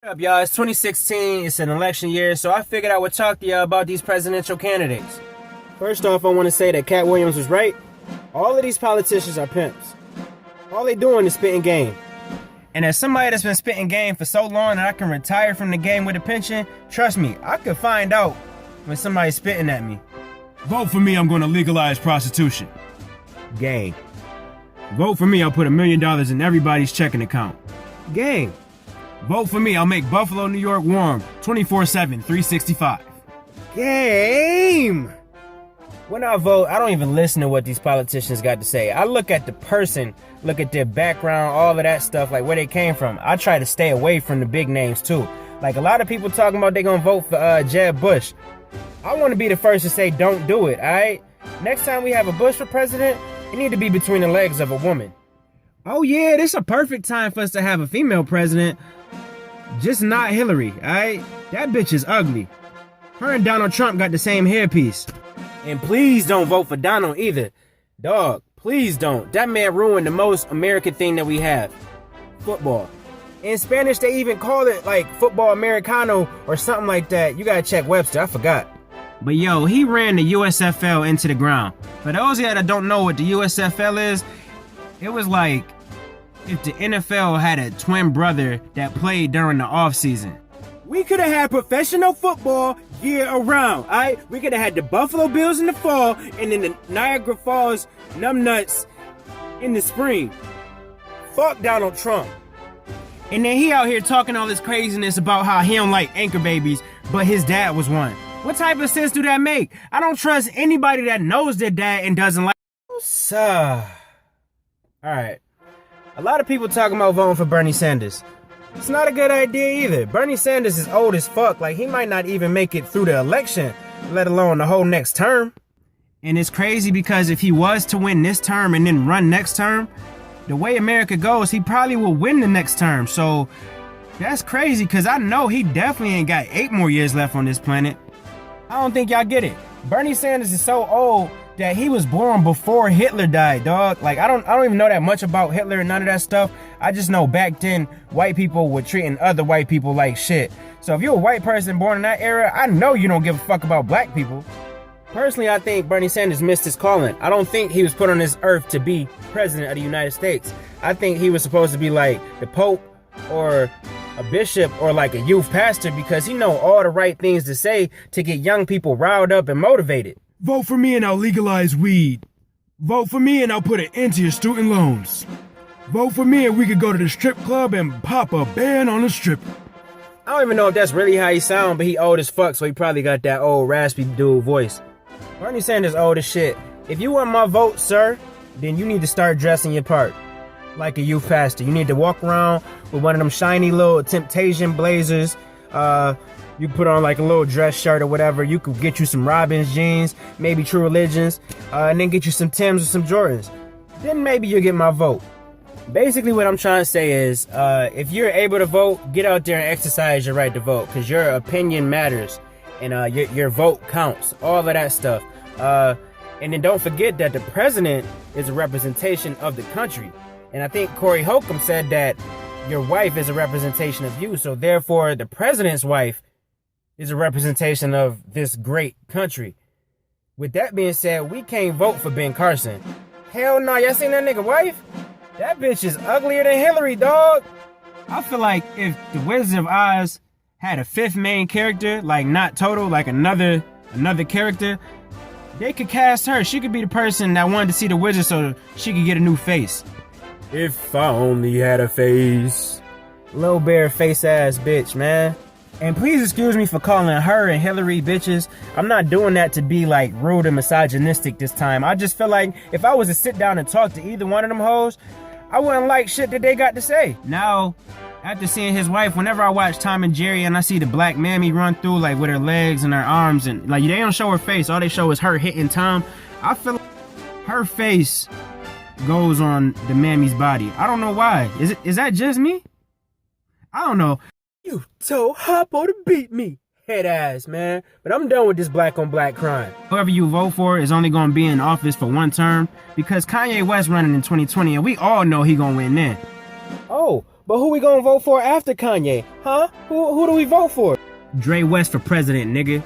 What up, y'all? It's 2016. It's an election year, so I figured I would talk to y'all about these presidential candidates. First off, I want to say that Cat Williams was right. All of these politicians are pimps. All they doing is spitting game. And as somebody that's been spitting game for so long that I can retire from the game with a pension, trust me, I could find out when somebody's spitting at me. Vote for me, I'm going to legalize prostitution. Game. Vote for me, I'll put $1 million in everybody's checking account. Game. Vote for me, I'll make Buffalo, New York warm 24/7, 365. Game. When I vote, I don't even listen to what these politicians got to say. I look at the person, look at their background, all of that stuff, like where they came from. I try to stay away from the big names too. Like a lot of people talking about they gonna vote for Jeb Bush. I want to be the first to say don't do it, alright? Next time we have a Bush for president, it need to be between the legs of a woman. Oh yeah, this is a perfect time for us to have a female president. Just not Hillary, alright? That bitch is ugly. Her and Donald Trump got the same hairpiece. And please don't vote for Donald either. Dog, please don't. That man ruined the most American thing that we have. Football. In Spanish, they even call it like football Americano or something like that. You gotta check Webster, I forgot. But yo, he ran the USFL into the ground. For those of y'all that don't know what the USFL is, it was like if the NFL had a twin brother that played during the off season. We could have had professional football year around, alright? We could have had the Buffalo Bills in the fall and then the Niagara Falls Numbnuts in the spring. Fuck Donald Trump. And then he out here talking all this craziness about how he don't like anchor babies, but his dad was one. What type of sense do that make? I don't trust anybody that knows their dad and doesn't like. Alright. A lot of people talking about voting for Bernie Sanders. It's not a good idea either. Bernie Sanders is old as fuck. Like, he might not even make it through the election, let alone the whole next term. And it's crazy because if he was to win this term and then run next term, the way America goes, he probably will win the next term. So that's crazy because I know he definitely ain't got 8 more years left on this planet. I don't think y'all get it. Bernie Sanders is so old that he was born before Hitler died, dog. Like, I don't even know that much about Hitler and none of that stuff. I just know back then, white people were treating other white people like shit. So if you're a white person born in that era, I know you don't give a fuck about black people. Personally, I think Bernie Sanders missed his calling. I don't think he was put on this earth to be president of the United States. I think he was supposed to be like the Pope or a bishop or like a youth pastor because he know all the right things to say to get young people riled up and motivated. Vote for me and I'll legalize weed. Vote for me and I'll put an end to your student loans. Vote for me and we could go to the strip club and pop a ban on the stripper. I don't even know if that's really how he sound, but he old as fuck, so he probably got that old raspy dude voice. Bernie Sanders old as shit. If you want my vote, sir, then you need to start dressing your part. Like a youth pastor. You need to walk around with one of them shiny little Temptation blazers. You put on like a little dress shirt or whatever. You could get you some Robbins jeans, maybe True Religions, and then get you some Timbs or some Jordans. Then maybe you'll get my vote. Basically what I'm trying to say is, if you're able to vote, get out there and exercise your right to vote, because your opinion matters, and your vote counts, all of that stuff. And then don't forget that the president is a representation of the country. And I think Corey Holcomb said that your wife is a representation of you, so therefore the president's wife is a representation of this great country. With that being said, we can't vote for Ben Carson. Hell no, y'all seen that nigga wife? That bitch is uglier than Hillary, dog. I feel like if the Wizard of Oz had a 5th main character, like not total, like another character, they could cast her. She could be the person that wanted to see the wizard so she could get a new face. If I only had a face. Little bear face ass bitch, man. And please excuse me for calling her and Hillary bitches. I'm not doing that to be like rude and misogynistic this time. I just feel like if I was to sit down and talk to either one of them hoes, I wouldn't like shit that they got to say. Now, after seeing his wife, whenever I watch Tom and Jerry and I see the black mammy run through like with her legs and her arms and like they don't show her face, all they show is her hitting Tom, I feel like her face goes on the mammy's body. I don't know why. Is that just me? I don't know. You so hoppo to beat me, head ass, man. But I'm done with this black on black crime. Whoever you vote for is only gonna be in office for one term because Kanye West running in 2020 and we all know he gonna win then. Oh, But who we gonna vote for after Kanye? Huh? Who do we vote for? Dre West for president, nigga.